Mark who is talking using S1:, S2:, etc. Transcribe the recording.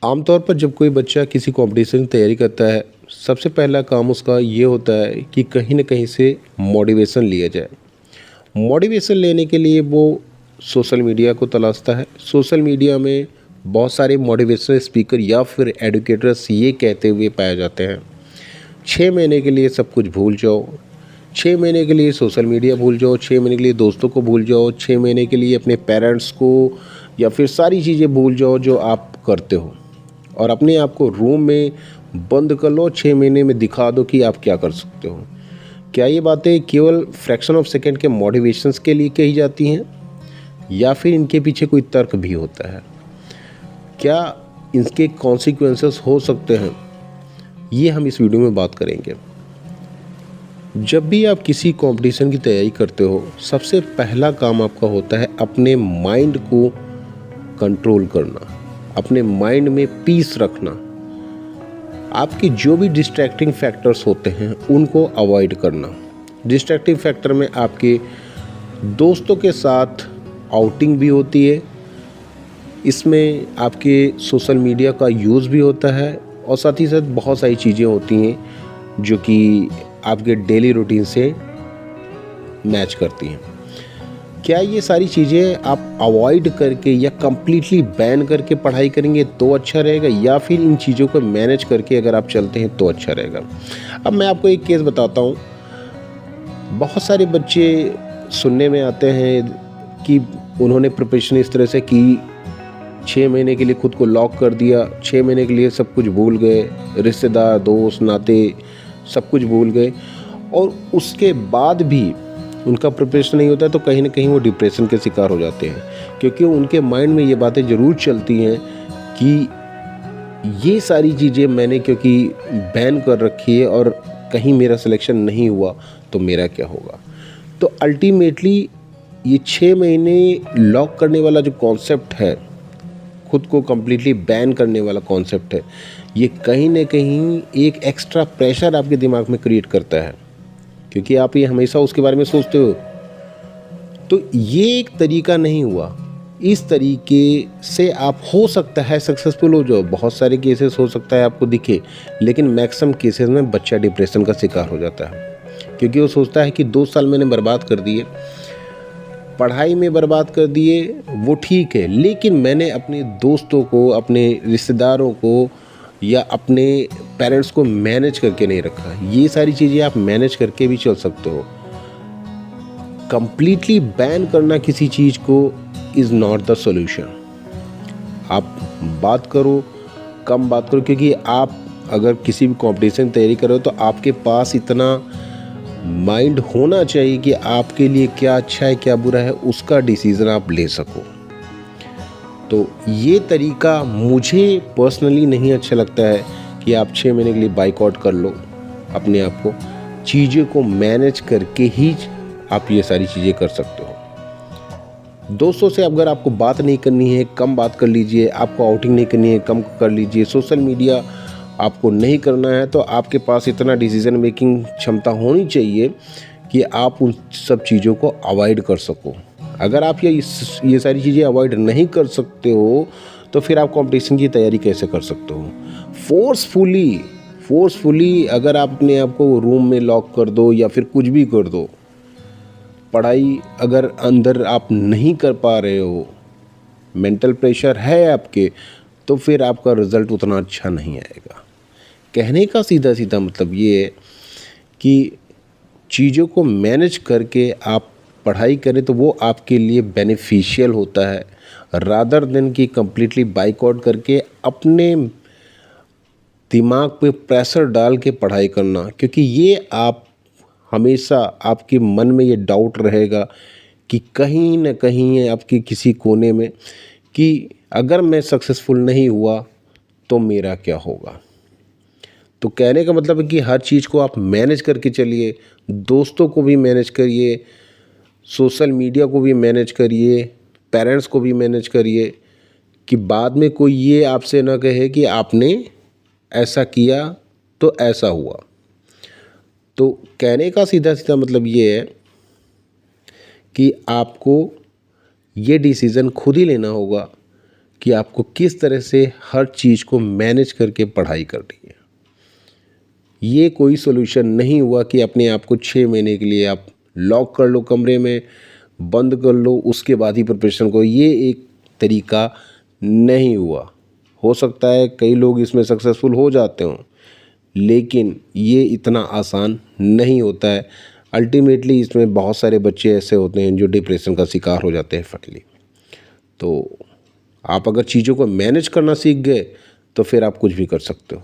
S1: आमतौर पर जब कोई बच्चा किसी कंपटीशन की तैयारी करता है, सबसे पहला काम उसका ये होता है कि कहीं न कहीं से मोटिवेशन लिया जाए। मोटिवेशन लेने के लिए वो सोशल मीडिया को तलाशता है। सोशल मीडिया में बहुत सारे मोटिवेशनल स्पीकर या फिर एडुकेटर्स ये कहते हुए पाए जाते हैं, 6 महीने के लिए सब कुछ भूल जाओ, 6 महीने के लिए सोशल मीडिया भूल जाओ, 6 महीने के लिए दोस्तों को भूल जाओ, 6 महीने के लिए अपने पेरेंट्स को या फिर सारी चीज़ें भूल जाओ जो आप करते हो और अपने आप को रूम में बंद कर लो। 6 महीने में दिखा दो कि आप क्या कर सकते हो। क्या ये बातें केवल फ्रैक्शन ऑफ सेकंड के मोटिवेशंस के लिए कही जाती हैं या फिर इनके पीछे कोई तर्क भी होता है? क्या इसके कॉन्सिक्वेंसेस हो सकते हैं? ये हम इस वीडियो में बात करेंगे। जब भी आप किसी कंपटीशन की तैयारी करते हो, सबसे पहला काम आपका होता है अपने माइंड को कंट्रोल करना, अपने माइंड में पीस रखना। आपके जो भी डिस्ट्रैक्टिंग फैक्टर्स होते हैं उनको अवॉइड करना। डिस्ट्रैक्टिंग फैक्टर में आपके दोस्तों के साथ आउटिंग भी होती है, इसमें आपके सोशल मीडिया का यूज़ भी होता है और साथ ही साथ बहुत सारी चीज़ें होती हैं जो कि आपके डेली रूटीन से मैच करती हैं। क्या ये सारी चीज़ें आप अवॉइड करके या कम्प्लीटली बैन करके पढ़ाई करेंगे तो अच्छा रहेगा या फिर इन चीज़ों को मैनेज करके अगर आप चलते हैं तो अच्छा रहेगा? अब मैं आपको एक केस बताता हूँ। बहुत सारे बच्चे सुनने में आते हैं कि उन्होंने प्रिपरेशन इस तरह से की, 6 महीने के लिए खुद को लॉक कर दिया, 6 महीने के लिए सब कुछ भूल गए, रिश्तेदार, दोस्त, नाते सब कुछ भूल गए और उसके बाद भी उनका प्रिपरेशन नहीं होता है तो कहीं ना कहीं वो डिप्रेशन के शिकार हो जाते हैं, क्योंकि उनके माइंड में ये बातें ज़रूर चलती हैं कि ये सारी चीज़ें मैंने क्योंकि बैन कर रखी है और कहीं मेरा सिलेक्शन नहीं हुआ तो मेरा क्या होगा। तो अल्टीमेटली ये 6 महीने लॉक करने वाला जो कॉन्सेप्ट है, खुद को कम्प्लीटली बैन करने वाला कॉन्सेप्ट है, ये कहीं ना कहीं एक एक्स्ट्रा प्रेशर आपके दिमाग में क्रिएट करता है, क्योंकि आप ये हमेशा उसके बारे में सोचते हो। तो ये एक तरीका नहीं हुआ। इस तरीके से आप हो सकता है सक्सेसफुल हो जाओ, बहुत सारे केसेस हो सकता है आपको दिखे, लेकिन मैक्सिमम केसेस में बच्चा डिप्रेशन का शिकार हो जाता है, क्योंकि वो सोचता है कि 2 साल मैंने बर्बाद कर दिए, पढ़ाई में बर्बाद कर दिए, वो ठीक है, लेकिन मैंने अपने दोस्तों को, अपने रिश्तेदारों को या अपने पेरेंट्स को मैनेज करके नहीं रखा। ये सारी चीज़ें आप मैनेज करके भी चल सकते हो। कंप्लीटली बैन करना किसी चीज़ को इज़ नॉट द सॉल्यूशन। आप बात करो, कम बात करो, क्योंकि आप अगर किसी भी कंपटीशन की तैयारी कर रहे हो तो आपके पास इतना माइंड होना चाहिए कि आपके लिए क्या अच्छा है क्या बुरा है उसका डिसीज़न आप ले सको। तो ये तरीका मुझे पर्सनली नहीं अच्छा लगता है कि आप 6 महीने के लिए बाइकआउट कर लो अपने आप को। चीज़ों को मैनेज करके ही आप ये सारी चीज़ें कर सकते हो। दोस्तों से अगर आपको बात नहीं करनी है, कम बात कर लीजिए। आपको आउटिंग नहीं करनी है, कम कर लीजिए। सोशल मीडिया आपको नहीं करना है तो आपके पास इतना डिसीज़न मेकिंग क्षमता होनी चाहिए कि आप उन सब चीज़ों को अवॉइड कर सको। अगर आप ये सारी चीज़ें अवॉइड नहीं कर सकते हो तो फिर आप कंपटीशन की तैयारी कैसे कर सकते हो? फोर्सफुली अगर आप अपने आप को रूम में लॉक कर दो या फिर कुछ भी कर दो, पढ़ाई अगर अंदर आप नहीं कर पा रहे हो, मेंटल प्रेशर है आपके, तो फिर आपका रिज़ल्ट उतना अच्छा नहीं आएगा। कहने का सीधा सीधा मतलब ये है कि चीज़ों को मैनेज करके आप पढ़ाई करें तो वो आपके लिए बेनिफिशियल होता है, रादर देन कि कम्प्लीटली बाइकआउट करके अपने दिमाग पे प्रेशर डाल के पढ़ाई करना, क्योंकि ये आप हमेशा आपके मन में ये डाउट रहेगा कि कहीं ना कहीं आपके किसी कोने में कि अगर मैं सक्सेसफुल नहीं हुआ तो मेरा क्या होगा। तो कहने का मतलब है कि हर चीज़ को आप मैनेज करके चलिए, दोस्तों को भी मैनेज करिए, सोशल मीडिया को भी मैनेज करिए, पेरेंट्स को भी मैनेज करिए, कि बाद में कोई ये आपसे ना कहे कि आपने ऐसा किया तो ऐसा हुआ। तो कहने का सीधा सीधा मतलब ये है कि आपको ये डिसीज़न खुद ही लेना होगा कि आपको किस तरह से हर चीज़ को मैनेज करके पढ़ाई करनी है। ये कोई सॉल्यूशन नहीं हुआ कि अपने आप को 6 महीने के लिए आप लॉक कर लो कमरे में, बंद कर लो, उसके बाद ही प्रिपरेशन करो। ये एक तरीका नहीं हुआ। हो सकता है कई लोग इसमें सक्सेसफुल हो जाते हों, लेकिन ये इतना आसान नहीं होता है। अल्टीमेटली इसमें बहुत सारे बच्चे ऐसे होते हैं जो डिप्रेशन का शिकार हो जाते हैं फटली। तो आप अगर चीज़ों को मैनेज करना सीख गए तो फिर आप कुछ भी कर सकते हो।